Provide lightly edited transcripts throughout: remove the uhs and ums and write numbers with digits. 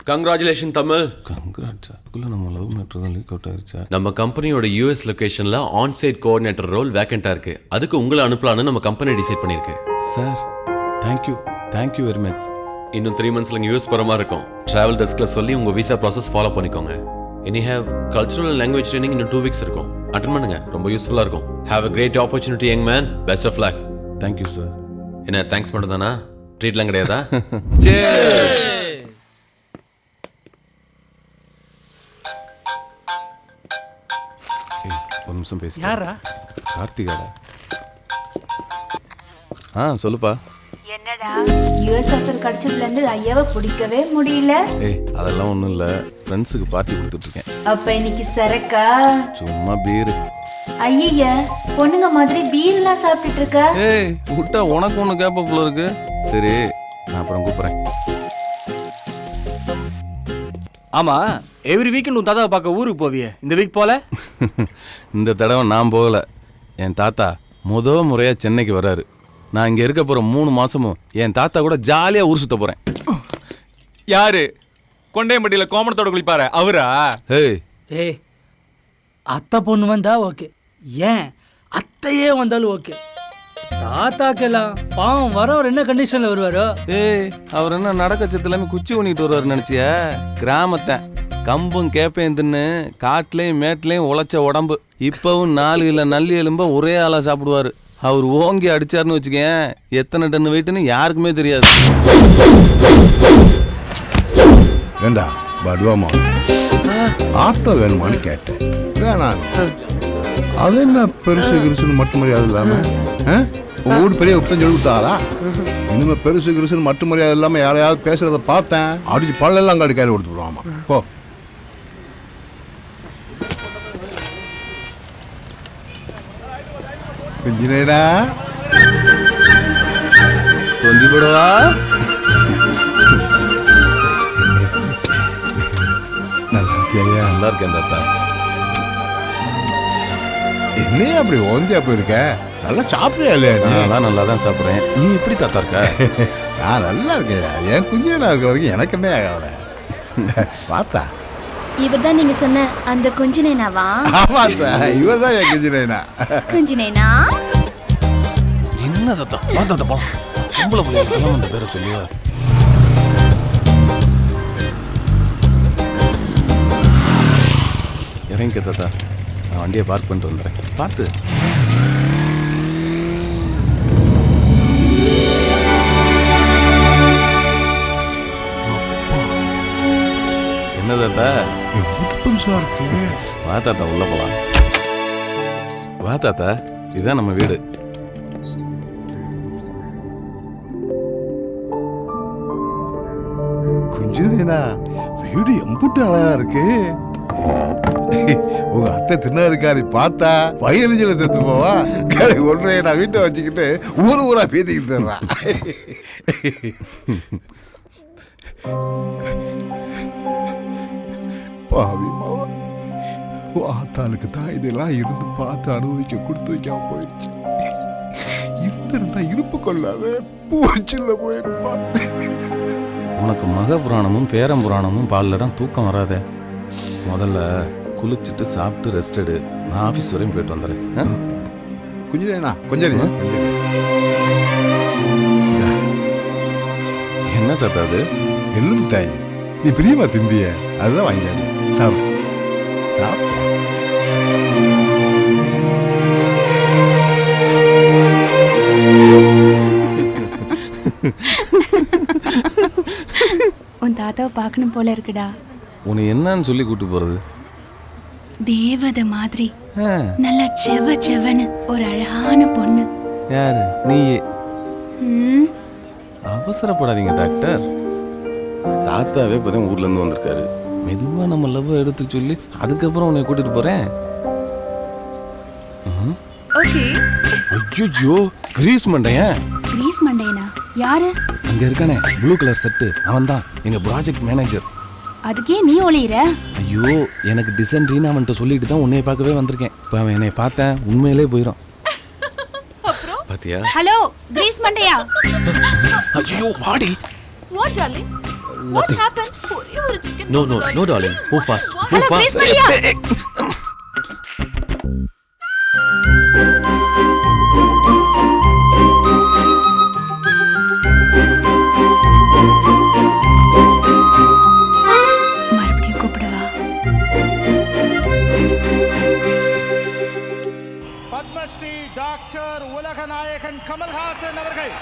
Congratulation Tamil. Congrats. அதுக்குள்ள நம்ம love matter தான் லீக் அவுட் ஆயிருச்சா? நம்ம கம்பெனியோட யூஎஸ் லொகேஷன்ல ஆன் சைட் கோஆர்டினேட்டர் ரோல் வேக்கண்டா இருக்கு. அதுக்கு உங்களை அனுப்பலான்னு நம்ம கம்பெனி டிசைட் பண்ணிருக்கு. Sir thank you very much. இன்னும் 3 monthsல யூஎஸ் போற மாதிரி இருக்கும். டிராவல் டெஸ்க்ல சொல்லி உங்க விசா ப்ராசஸ் ஃபாலோ பண்ணிக்கோங்க. இனி have cultural and language training இன்னும் 2 weeks இருக்கும். அட்டெண்ட் பண்ணுங்க, ரொம்ப யூஸ்ஃபுல்லா இருக்கும். Have a great opportunity young man. best of luck. Thank you sir. என்ன தேங்க்ஸ் மட்டும்தானா? ட்ரீட்லாம் கிடையாதா? ஒரு நிமிஷம் பேசு. யாரா? கார்த்திகாடா. சொல்லுப்பா. என்னடா யுஎஸ் ஆஃபர் கிடைச்சதுல இருந்து ஐயாவை பிடிக்கவே முடியல. அதெல்லாம் ஒண்ணும் இல்ல, ஃப்ரெண்ட்ஸுக்கு பார்ட்டி கொடுத்துட்டு இருக்கேன். அப்ப இன்னைக்கு சரக்கா? சும்மா பீர். ஐயா பொண்ணுங்க மாதிரி பீர் எல்லாம் சாப்பிட்டுட்டு இருக்க. விட்டா உனக்கு ஒண்ணு கேப்ப போல இருக்கு. சரி நான் அப்புறம் கூப்பிடுறேன். ஆமா, எவ்ரி வீக்கெண்ட் உன் தாத்தாவை பார்க்க ஊருக்கு போவியே, இந்த வீக் போல? இந்த தடவை நான் போகல. என் தாத்தா முறையா சென்னைக்கு வராரு. நான் இங்க இருக்க போற 3 மாசமும் என் தாத்தா கூட ஜாலியா ஊர் சுத்த போறேன். யாரு? கொண்டையம்பட்டியில கோமணத்தோட குளிப்பாரு அவரா? ஏய், அத்தை பொண்ணு வந்தா ஓகே, ஏன் அத்தையே வந்தாலும் ஓகே. தாத்தாக்கெல்லாம் பாவம் வரவர் என்ன கண்டிஷன்ல வருவாரோ? அவர் என்ன நடக்கச்சத்து எல்லாமே குச்சி ஊனிட்டு வருவாரு நினைச்சியா? கிராமத்தை கம்பும் கேப்பையும் தின்னு காட்டுலயும் மேட்லயும் உழைச்ச உடம்பு. இப்பவும் 4 இல்ல நல்லி எலும்ப ஒரே ஆளா சாப்பிடுவாரு. அவர் ஓங்கி அடிச்சாருன்னு வச்சுக்கேன், எத்தனை டன் வெயிட்னு யாருக்குமே தெரியாது. ஏண்டா படுவாமா ஆட்டோ வேணுமான்னு கேட்டேன். வேணாம். அது என்ன பெருசு கிருசுன்னு மட்டும் மரியாதை இல்லாம ஊடு பெரிய உத்தம் சொல்லி கொடுத்தாரா? இனிமே பெருசு கிருசுன்னு மட்டும் மரியாதை இல்லாம யாரையாவது பேசுறத பார்த்தேன், அடிச்சு பல்லெல்லாம் அங்காடி கையில் கொடுத்து விடுவாமா. போ. கொஞ்சினேடா கொஞ்சி போடுவா. நல்லா இருக்கியா? நல்லா இருக்கேன் தாத்தா. என்னையே அப்படி ஓந்தியா போயிருக்க? நல்லா சாப்பிடுறியா இல்லையா? நான் நல்லா தான் சாப்பிட்றேன். நீ எப்படி தாத்தா இருக்க? நான் நல்லா இருக்கேன். என் குஞ்சினா இருக்க வரைக்கும் எனக்கு என்ன ஆகாத பார்த்தா? இவர் தான் நீங்க சொன்ன அந்த குஞ்சினேனாவா? ஆமாத்தா, இவர் தான் என் குஞ்சினேனா. குஞ்சினேனா என்ன தாத்தா? வா தாத்தா போலாம். பொம்பளை பிள்ளைய கலாம் அந்த பேரை சொல்லுவா. இறங்கிக்க தாத்தா, நான் வண்டியை பார்க் பண்ணிட்டு வந்துடுறேன். பார்த்து. என்ன தாத்தா? புதுசா இருக்கு. வா தாத்தா உள்ள போலாம். வா தாத்தா, இதுதான் நம்ம வீடு. குஞ்சினேனா வீடு எம்புட்டு அழகா இருக்கு. உங்க அத்தை தின்னாருக்காரி பார்த்தா வயிறுல செத்து போவா. ஒன்றைய நான் வீட்டை வச்சுக்கிட்டு ஊரா பேசிக்கிட்டு தர்றான். பாவி மாவா, ஆத்தாளுக்கு தான் இதெல்லாம் இருந்து பார்த்து அனுபவிக்க கொடுத்து வைக்காம போயிடுச்சு. இருந்திருந்தா இருப்பு கொள்ளாத பூச்சில்ல போயிருப்பா. உனக்கு மக புராணமும் பேரம் புராணமும் பால்லடம் தூக்கம் வராதே. முதல்ல குளிச்சுட்டு சாப்பிட்டு ரெஸ்ட் எடு. நான் ஆஃபீஸ் வரையும் போயிட்டு வந்துடுறேன். குஞ்சினேனா கொஞ்சம் என்ன தாத்தா அது? எள்ளும் தாய், நீ பிரியமா திம்பிய அதுதான் வாங்கியாரு. சாப்பிடு சாப்பிடு. உன் தாத்தாவை பார்க்கணும் போல இருக்குடா. உன்னை என்னன்னு சொல்லி கூட்டு போறது? தேவதை மாதிரி நல்லா செவன்னு ஒரு அழகான பொண்ணு. யாரு? நீயே. அவசரப்படாதீங்க டாக்டர். தாத்தாவே இப்பதான் ஊர்ல இருந்து வந்திருக்காரு. மெதுவா நம்ம லவ் எடுத்து சொல்லி அதுக்கப்புறம் உன்னை கூட்டிட்டு போறேன். ஐயோ, கிரீஸ் மண்டையன். கிரீஸ் மண்டையனா? யாரு? அங்க இருக்கானே ப்ளூ கலர் செட்டு, அவன் தான் எங்க ப்ராஜெக்ட் மேனேஜர். அதுக்கே நீ ஒளியிற? ஐயோ, எனக்கு டிசென்ட்ரின்னு அவன்கிட்ட சொல்லிட்டு தான் உன்னைய பார்க்கவே வந்திருக்கேன். இப்போ அவன் என்னை பார்த்தேன் உண்மையிலே போயிடும். பாத்தியா? ஹலோ கிரீஸ் மண்டையா. ஐயோ வாடி. What darling? nothing. happened? ஒரே ஒரு chicken No, no, pocket no, oil. darling. Move fast. What? Move Hello, fast. please, Maria. மறுபடியும் கூப்பிடவா? பத்மஸ்ரீ டாக்டர் உலகநாயகன் கமல்ஹாசன் அவர்கள்.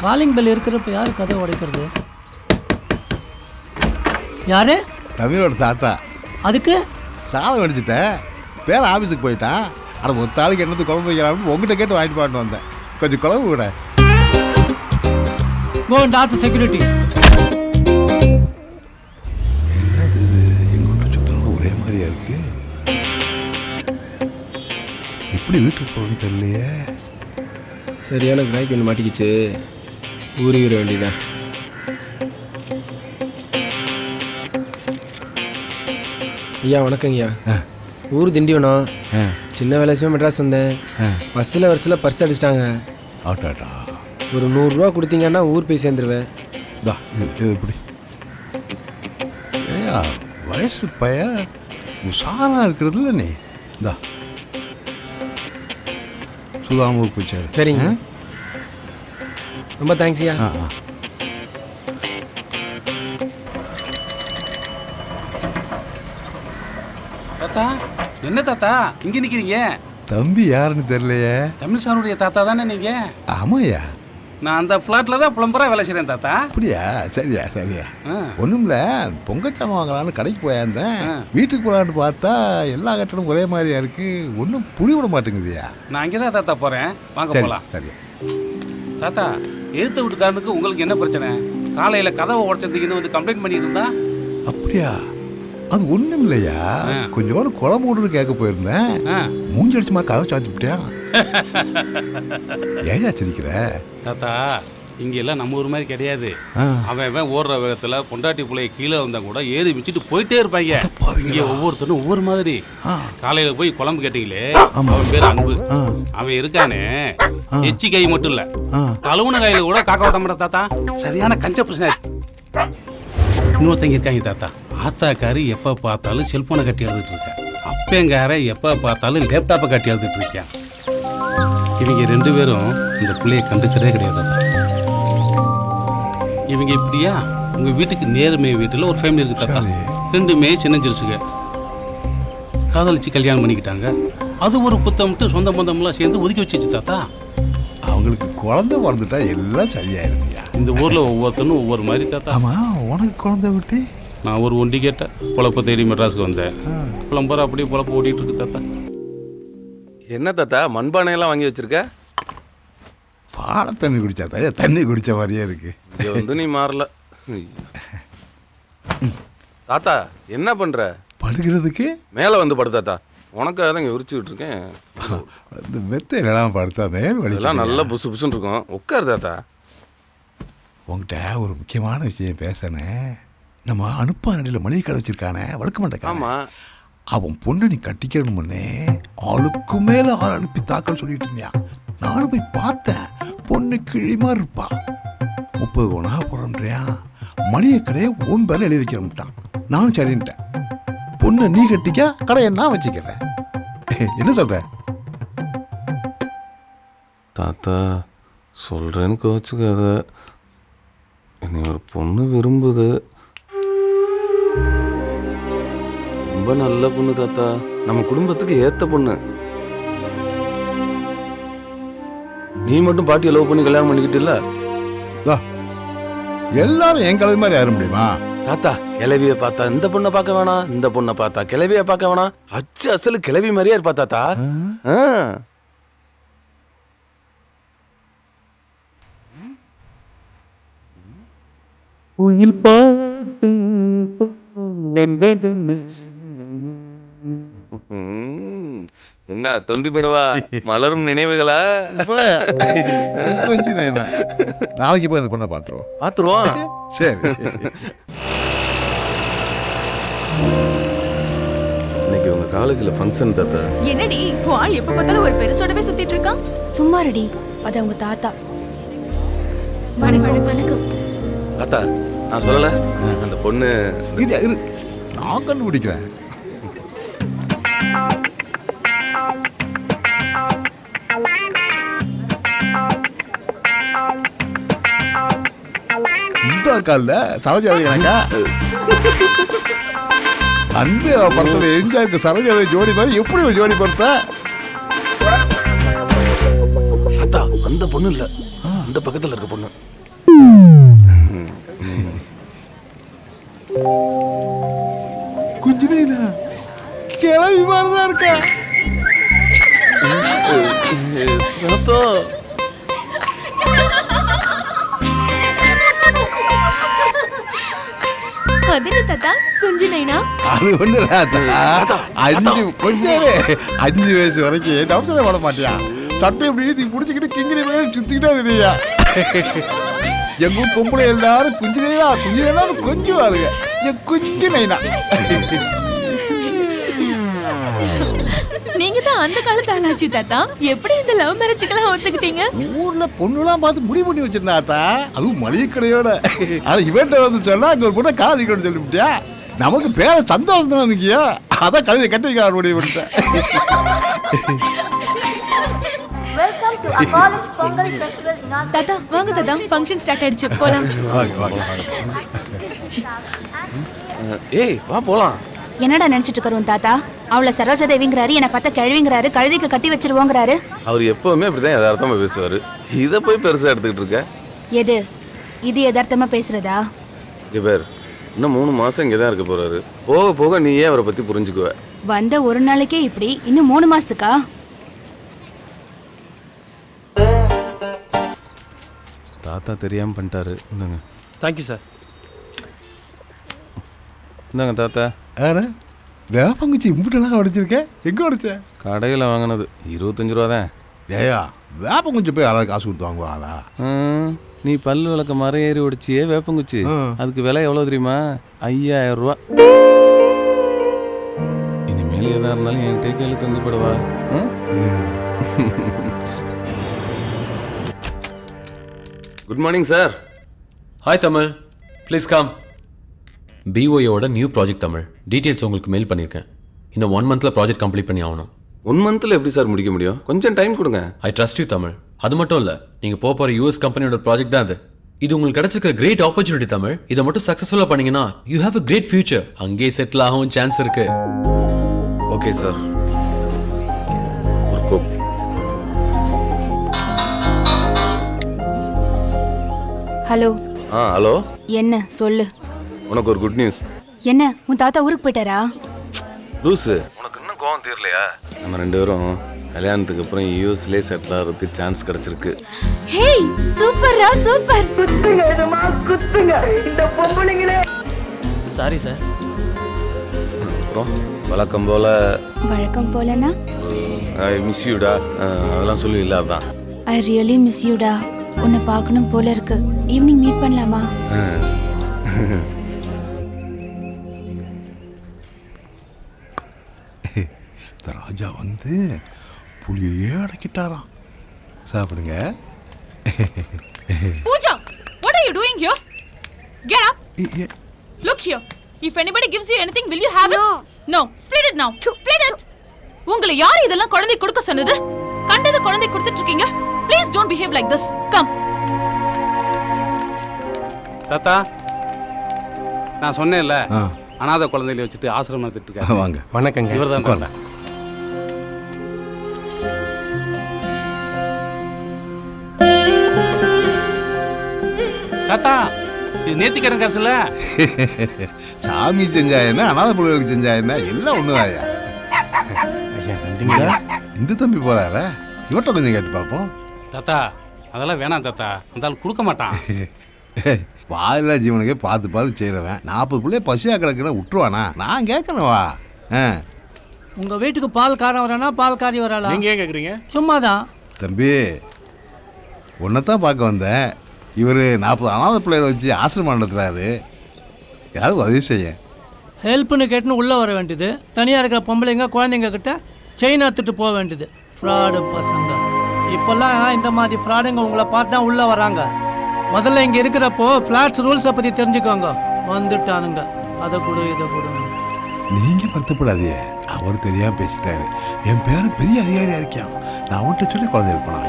காலிங் பெல் இருக்கிறப்ப யார் கதை உடைக்கிறது? யாரு? தமிழோட தாத்தா. அதுக்கு சாதம் அடிச்சுட்டேன், பேர ஆஃபீஸுக்கு போயிட்டான். ஆனால் ஒரு தாளுக்கு என்னது குழம்பு வைக்கலாம்னு உங்ககிட்ட கேட்டு வாங்கிட்டு பாட்டு வந்தேன். கொஞ்சம் குழம்பு கூட. Go and ask the security. என்னது இது, எங்கள்கிட்ட சுத்தம் ஒரே மாதிரியா இருக்கு. எப்படி வீட்டுக்கு போகணும்னு தெரியலையே. சரியான கிராய்க்கு ஒன்று மாட்டிக்கிச்சு, ஊறிவிட வேண்டியதான். ஐயா வணக்கங்கய்யா. ஊர் திண்டிவனம். சின்ன வேலை மெட்ராஸ் வந்தேன். பஸ்ஸில் வரிசையில் பர்ஸ் அடிச்சிட்டாங்க. ஆட்டாட்டா. ஒரு 100 ரூபா கொடுத்தீங்கன்னா ஊர் போய் சேர்ந்துருவேன். இது எப்படி ஏயா வயசு பைய உஷாரா இருக்கிறது இல்லை நீ. இந்தா சுதாமூர் போச்சாரு. சரிங்க, ரொம்ப தேங்க்ஸ் ஐயா. தாத்தா என்ன தாத்தா இங்க நிக்கிறீங்க? தம்பி யாருன்னு தெரியலையே. தமிழ் சாருடைய தாத்தா தானே நீங்க? ஆமாய்யா, நான் அந்த ஃப்ளாட்ல தான் புலம்பரா வேலை செய்றேன் தாத்தா. அப்படியா? சரியா சரியா. ஒண்ணுமில்ல, பொங்கச்சாம வாங்கலான்னு கடைக்கு போயிருந்தேன். வீட்டுக்கு போலான்னு பார்த்தா எல்லா கட்டணம் ஒரே மாதிரியா இருக்கு. ஒன்றும் புரிய விட மாட்டேங்குதுயா. நான் அங்கதான் தாத்தா போறேன், வாங்க போலாம். சரியா. தாத்தா எதிர்த்த வீட்டுக்காரனுக்கு உங்களுக்கு என்ன பிரச்சனை? காலையில கதவை உடச்சதுக்குன்னு வந்து கம்ப்ளைண்ட் பண்ணிட்டு இருந்தா? அப்படியா? அது ஒண்ணும் இல்லையா, கொஞ்சோடு குழம்பு விடுறது கேட்க போயிருந்தேன். மூஞ்சடிச்சுமா கதவை சாத்தி விட்டியா? ஏயா சிரிக்கிற? தாத்தா இங்க எல்லாம் நம்ம ஊர் மாதிரி கிடையாது. அவன் ஓடுற வேகத்துல பொண்டாட்டி பிள்ளைய கீழே வந்தா கூட ஏறி வச்சுட்டு போயிட்டே இருப்பாங்க. இங்க ஒவ்வொருத்தரும் ஒவ்வொரு மாதிரி. காலையில போய் குழம்பு கேட்டீங்களே, அவன் பேர் அன்பு. அவன் இருக்கானே, எச்சி கை மட்டும் இல்ல, கழுவுன கையில கூட காக்க விட மாட்டான் தாத்தா. சரியான கஞ்ச பிரச்சனை. இன்னொருத்தங்க இருக்காங்க தாத்தா, ஆத்தாக்காரி எப்ப பார்த்தாலும் செல்போனை கட்டி எழுதிட்டு இருக்கேன். அப்பேங்கார எப்ப பார்த்தாலும் லேப்டாப்பை கட்டி எழுதிட்டு இருக்கேன். இவங்க 2 பேரும் இந்த பிள்ளைய கண்டுக்கிறதே கிடையாது. இவங்க இப்படியா? உங்க வீட்டுக்கு நேர்மை வீட்டில் ஒரு ஃபேமிலி இருக்கு தாத்தா. 2மே சின்ன சிறுசுங்க, காதலிச்சு கல்யாணம் பண்ணிக்கிட்டாங்க. அது ஒரு குத்தம்ட்டு சொந்த பந்தம்லாம் சேர்ந்து ஒதுக்கி வச்சிச்சு தாத்தா. அவங்களுக்கு குழந்தை பிறந்துட்டா எல்லாம் சரியாயிருந்தியா? இந்த ஊர்ல ஒவ்வொருத்தனும் ஒவ்வொரு மாதிரி தாத்தா. ஆமா, உனக்கு குழந்தை விட்டு நான் ஒரு ஒண்டி கேட்டேன், பொழப்ப தேடி மெட்ராஸுக்கு வந்தேன். புலம்பர அப்படியே பொழப்ப ஓடிட்டு இருக்கு தாத்தா. என்ன தாத்தா மண்பானையெல்லாம் வாங்கி வச்சிருக்க? பானை தண்ணி குடிச்சா தாயா தண்ணி குடிச்ச மாதிரியே இருக்கு. இங்க வந்து நீ மாறல. தாத்தா என்ன பண்ற? படுக்கிறதுக்கு மேல வந்து படு தாத்தா. உனக்காக தான் இங்க உரிச்சுக்கிட்டு இருக்கேன். இந்த மெத்தையிலலாம் படுத்தா மேல் வலிலாம் நல்லா புசு புசுன்னு இருக்கும். உட்கார் தாத்தா. உங்ககிட்ட ஒரு முக்கியமான விஷயம் பேசினேன். நம்ம அனுப்பானடியில் மளிகை கடை வச்சிருக்கானே, வழுக்க மாட்டேன். ஆமா, அவன் பொண்ணை நீ கட்டிக்கணும் முன்னே ஆளுக்கு மேல ஆள் அனுப்பி தாக்கல் சொல்லிட்டு இருந்தியான். நானும் போய் பார்த்தேன், பொண்ணு கிழிமா இருப்பா. 30 பவுனா போறேன்றியா, மளிகை கடையை உன் பேர்ல எழுதி வைக்கிறேன்ட்டான். நானும் சரின்ட்டேன். பொண்ணை நீ கட்டிக்க, கடையை நான் வச்சுக்கிறேன். என்ன சொல்ற தாத்தா? சொல்றேன்னு கோச்சுக்காத. என்னை ஒரு பொண்ணு விரும்புது. ரொம்ப நல்ல பொண்ணு தாத்தா, நம்ம குடும்பத்துக்கு ஏத்த பொண்ணு. நீ மட்டும் பாட்டியை லவ் பண்ணி கல்யாணம் பண்ணிக்கிட்டு இல்ல? எல்லாரும் என் கலவி மாதிரி ஆயிட முடியுமா தாத்தா? கிளவிய பார்த்தா இந்த பொண்ணை பார்க்க வேணாம், இந்த பொண்ணை பார்த்தா கிளவிய பார்க்க வேணாம். அச்சு அசலு கிளவி மாதிரியே இருப்பா தாத்தா. உயிர் பாட்டு என்ன தொந்தி பெறுவா மலரும் நினைவுகளா? நாளைக்கு போய் அந்த பொண்ணை பார்த்துருவோம். சரி. இன்னைக்கு உங்க காலேஜ்ல ஃபங்க்ஷன் தாத்தா. என்னடி ஆள் எப்ப பார்த்தாலும் ஒரு பெருசோடவே சுத்திட்டு இருக்கான்? சும்மா ரெடி, அது அவங்க தாத்தா. வணக்கம். அத்தா நான் சொல்லல அந்த பொண்ணு இது நான் கண்டுபிடிக்கிறேன். இந்த இருக்கால சரோஜாவை எனக்கா அன்பு படத்துல எங்க இருக்கு சரோஜாவை ஜோடி மாதிரி எப்படி ஜோடி பொறுத்த அத்தா அந்த பொண்ணு இல்ல அந்த பக்கத்துல இருக்க பொண்ணு. குஞ்சினா கிளவி மாதிரிதான் இருக்க. அது என்ன தாத்தா குஞ்சினைனா? அது ஒண்ணு அஞ்சு வயசு வரைக்கும் டவுசரை போட மாட்டியா? சட்டை எப்படி புடிச்சுக்கிட்டு கிங்கிரி மேலே சுத்திக்கிட்டே இருக்கியா? எங்க பொம்பளை எல்லாரும் குஞ்சினா குஞ்சினா கொஞ்சம் ஆளுங்க என் குஞ்சினா. நீங்க தான் அந்த காலத்து ஆளாச்சு தாத்தா. எப்படி இந்த லவ் மேரேஜுக்கெல்லாம் ஒத்துக்கிட்டீங்க? ஊர்ல பொண்ணுலாம் பார்த்து முடிவு பண்ணி வச்சிருந்தாத்தா, அதுவும் மளிகை கடையோட. ஆனா இவன்ட்ட வந்து சொன்னா அங்க ஒரு பொண்ணை காதலிக்கணும்னு சொல்லிவிட்டியா? நமக்கு பேர சந்தோஷம் தான் முக்கியம். அதான் கழுதை கட்டி வைக்க முடிவு பண்ணிட்டேன். தாத்தா வாங்க தாத்தா, ஃபங்க்ஷன் ஸ்டார்ட் ஆயிடுச்சு, போலாம். ஏய் வா போலாம். என்னடா நினைச்சிட்டு இருக்கறோம் தாத்தா? அவளை சரோஜா தேவிங்கிறாரு, என்னை பார்த்தா கிழவிங்கிறாரு, கழுதைக்கு கட்டி வச்சிருவோங்கிறாரு. அவர் எப்பவுமே அப்படிதான் யதார்த்தமா பேசுவாரு. இதை போய் பெருசா எடுத்துக்கிட்டு இருக்க. எது இது யதார்த்தமா பேசுறதா? இங்க பேர் இன்னும் 3 மாசம் இங்கதான் இருக்க போறாரு. போக போக நீயே அவரை பத்தி புரிஞ்சுக்குவ. வந்த ஒரு நாளைக்கே இப்படி, இன்னும் 3 மாசத்துக்கா? தாத்தா தெரியாம பண்ணிட்டாரு. இந்தாங்க. Thank you sir. இந்தாங்க தாத்தா. வேப்பங்குச்சி இம்புட்டெல்லாம் உடைச்சிருக்கேன். எங்க உடைச்ச? கடையில் வாங்கினது 25 ரூபா தான். ஏயா வேப்பங்குச்சி போய் யாராவது காசு கொடுத்து வாங்குவாங்களா? நீ பல்லு விளக்க மரம் ஏறி உடைச்சியே வேப்பங்குச்சி, அதுக்கு விலை எவ்வளோ தெரியுமா? 5000 ரூபா. இனிமேல் எதா இருந்தாலும் என்கிட்ட கேள்வி தந்து போடுவா. Good morning sir. Hi Tamil, please come. பிஓயோட நியூ ப்ராஜெக்ட் தமிழ், டீட்டெயில்ஸ் உங்களுக்கு மெயில் பண்ணியிருக்கேன். இன்னும் 1 மந்த்தில் ப்ராஜெக்ட் கம்ப்ளீட் பண்ணி ஆகணும். 1 மந்த்தில் எப்படி சார் முடிக்க முடியும்? கொஞ்சம் டைம் கொடுங்க. I trust you Tamil. அது மட்டும் இல்லை, நீங்கள் போகிற யூஎஸ் கம்பெனியோட ப்ராஜெக்ட் தான் அது. இது உங்களுக்கு கிடைச்சிருக்க கிரேட் ஆப்பர்ச்சுனிட்டி தமிழ். இதை மட்டும் சக்ஸஸ்ஃபுல்லாக பண்ணீங்கன்னா you have a great future. அங்கேயே செட்டில் ஆகவும் சான்ஸ் இருக்கு. Okay sir. ஹலோ. ஹலோ. என்ன சொல்லு. உனக்கு ஒரு குட் நியூஸ். என்ன, உன் தாத்தா ஊருக்கு போயிட்டாரா? லூசு, உனக்கு இன்னும் கோவம் தீரலையா? நம்ம 2 பேரும் கல்யாணத்துக்கு அப்புறம் யூஎஸ்லேயே செட்டில் ஆகிறதுக்கு சான்ஸ் கிடைச்சிருக்கு. ஹேய் சூப்பர்ரா, சூப்பர். Sorry sir. அப்புறம் வழக்கம் போலனா ஐ மிஸ் யூடா அதெல்லாம் சொல்லுவீங்களா? அதான் ஐ ரியலி மிஸ் யூடா. உன்னை பார்க்கணும் போல இருக்கு. ஈவினிங் மீட் பண்ணலாமா? ராஜா வந்து புளியே அடக்கிட்டாராம். சாப்பிடுங்க. Pooja, what are you doing here? Get up. Look here. If anybody gives you anything, will you have it? No. Split it now. Split it. உங்களை யார் இதெல்லாம் குழந்தை கொடுக்க சொன்னது? கண்டத குழந்தை கொடுத்துட்டு இருக்கீங்க. Please don't behave like this. Come. தாத்தா, நான் சொன்னேன்ல, அனாதை குழந்தைகளை வச்சுட்டு ஆசிரமம் நடத்திட்டு இருக்காரு. வாங்க. வணக்கங்க. இவர்தான் தாத்தா. தாத்தா, இது நேத்திக்கடன் காசுல. சாமி செஞ்சா என்ன, அனாதை பிள்ளைகளுக்கு செஞ்சா என்ன, எல்லாம் ஒண்ணுதாயா. இந்த தம்பி போறார, இவட்ட கொஞ்சம் கேட்டு பார்ப்போம். தாத்தா, அதெல்லாம் வேணாம் தாத்தா, அந்த ஆள் கொடுக்க மாட்டான். வாயிலா ஜீவனுக்கே பார்த்து பார்த்து செய்யறவன் 40 பிள்ளைய பசியா கிடக்குன்னா விட்டுருவானா? நான் கேட்கணுவா? உங்க வீட்டுக்கு பால் காரம் வரானா பால் காரி வராளா? நீங்க ஏன் கேக்குறீங்க? சும்மாதான். தம்பி, உன்னைத்தான் பார்க்க வந்தேன். இவர் 40 அனாதை பிள்ளைகளை வச்சு ஆசிரமம் நடத்துறாரு. யாரும் உதவி செய்ய. ஹெல்ப்னு கேட்டுன்னு உள்ளே வர வேண்டியது, தனியாக இருக்கிற பொம்பளைங்க குழந்தைங்க கிட்ட செயின் எடுத்துட்டு போக வேண்டியது. ஃப்ராடு பசங்க. இப்போல்லாம் இந்த மாதிரி ஃப்ராடுங்க உங்களை பார்த்து தான் உள்ளே வராங்க. முதல்ல இங்க இருக்கிறப்போ ஃபிளாட்ஸ் ரூல்ஸை பத்தி தெரிஞ்சுக்கோங்க. வந்துட்டானுங்க, அதை கூட இதை கூட. நீங்க வருத்தப்படாதே, அவர் தெரியாம பேசிட்டாரு. என் பேரன் பெரிய அதிகாரியா இருக்கான். நான் அவன்கிட்ட சொல்லி குழந்தை இருப்பான்.